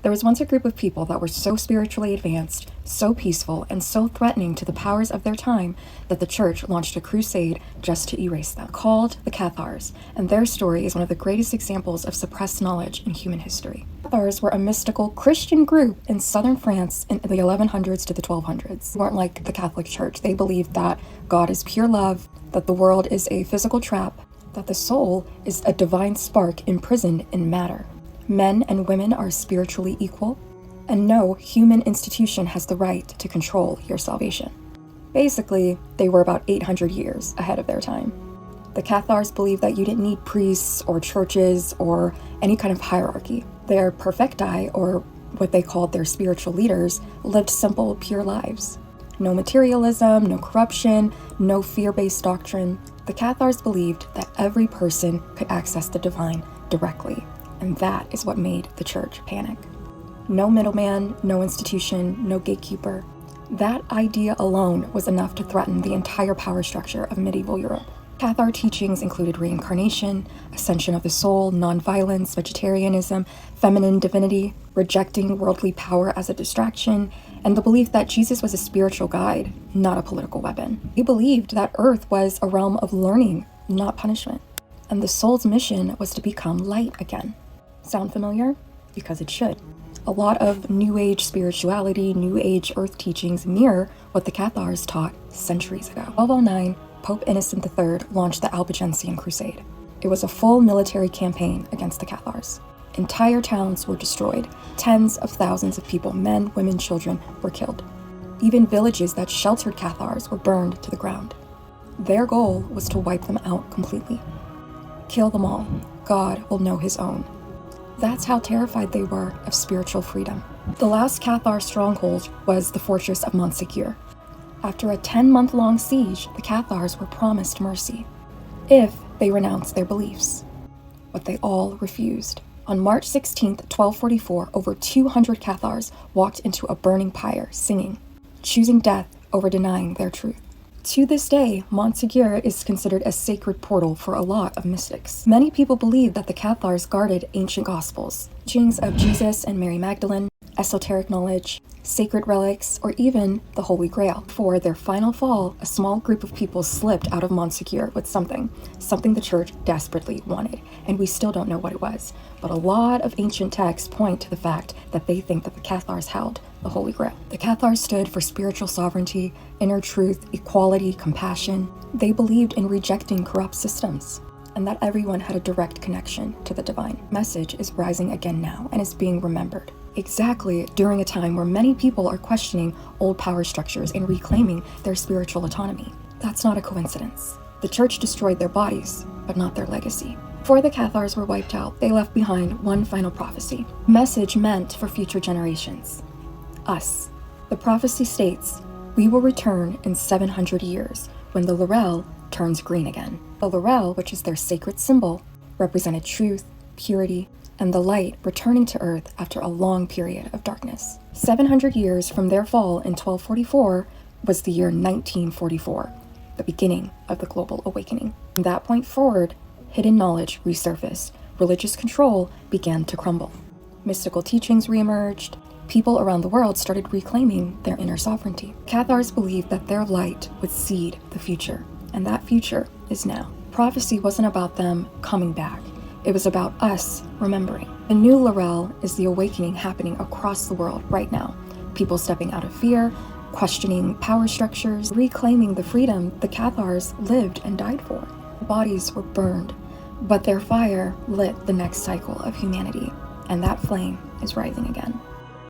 There was once a group of people that were so spiritually advanced, so peaceful, and so threatening to the powers of their time that the church launched a crusade just to erase them, called the Cathars, and their story is one of the greatest examples of suppressed knowledge in human history. Cathars were a mystical Christian group in southern France in the 1100s to the 1200s. They weren't like the Catholic Church. They believed that God is pure love, that the world is a physical trap, that the soul is a divine spark imprisoned in matter. Men and women are spiritually equal, and no human institution has the right to control your salvation. Basically, they were about 800 years ahead of their time. The Cathars believed that you didn't need priests or churches or any kind of hierarchy. Their perfecti, or what they called their spiritual leaders, lived simple, pure lives. No materialism, no corruption, no fear-based doctrine. The Cathars believed that every person could access the divine directly. And that is what made the church panic. No middleman, no institution, no gatekeeper. That idea alone was enough to threaten the entire power structure of medieval Europe. Cathar teachings included reincarnation, ascension of the soul, nonviolence, vegetarianism, feminine divinity, rejecting worldly power as a distraction, and the belief that Jesus was a spiritual guide, not a political weapon. He believed that Earth was a realm of learning, not punishment, and the soul's mission was to become light again. Sound familiar? Because it should. A lot of New Age spirituality, New Age earth teachings mirror what the Cathars taught centuries ago. 1209, Pope Innocent III launched the Albigensian Crusade. It was a full military campaign against the Cathars. Entire towns were destroyed. Tens of thousands of people, men, women, children, were killed. Even villages that sheltered Cathars were burned to the ground. Their goal was to wipe them out completely. Kill them all. God will know his own. That's how terrified they were of spiritual freedom. The last Cathar stronghold was the fortress of Montségur. After a 10-month-long siege, the Cathars were promised mercy, if they renounced their beliefs. But they all refused. On March 16, 1244, over 200 Cathars walked into a burning pyre, singing, choosing death over denying their truth. To this day, Montségur is considered a sacred portal for a lot of mystics. Many people believe that the Cathars guarded ancient gospels, teachings of Jesus and Mary Magdalene, esoteric knowledge, sacred relics, or even the Holy Grail. For their final fall, a small group of people slipped out of Montségur with something the church desperately wanted, and we still don't know what it was. But a lot of ancient texts point to the fact that they think that the Cathars held the Holy Grail. The Cathars stood for spiritual sovereignty, inner truth, equality, compassion. They believed in rejecting corrupt systems, and that everyone had a direct connection to the divine. Message is rising again now and is being remembered. Exactly during a time where many people are questioning old power structures and reclaiming their spiritual autonomy. That's not a coincidence. The church destroyed their bodies, but not their legacy. Before the Cathars were wiped out, they left behind one final prophecy. A message meant for future generations. Us. The prophecy states, we will return in 700 years when the Laurel turns green again. The Laurel, which is their sacred symbol, represented truth, purity, and the light returning to Earth after a long period of darkness. 700 years from their fall in 1244 was the year 1944, the beginning of the global awakening. From that point forward, hidden knowledge resurfaced, religious control began to crumble. Mystical teachings reemerged, people around the world started reclaiming their inner sovereignty. Cathars believed that their light would seed the future, and that future is now. Prophecy wasn't about them coming back. It was about us remembering. The new Laurel is the awakening happening across the world right now. People stepping out of fear, questioning power structures, reclaiming the freedom the Cathars lived and died for. Bodies were burned, but their fire lit the next cycle of humanity, and that flame is rising again.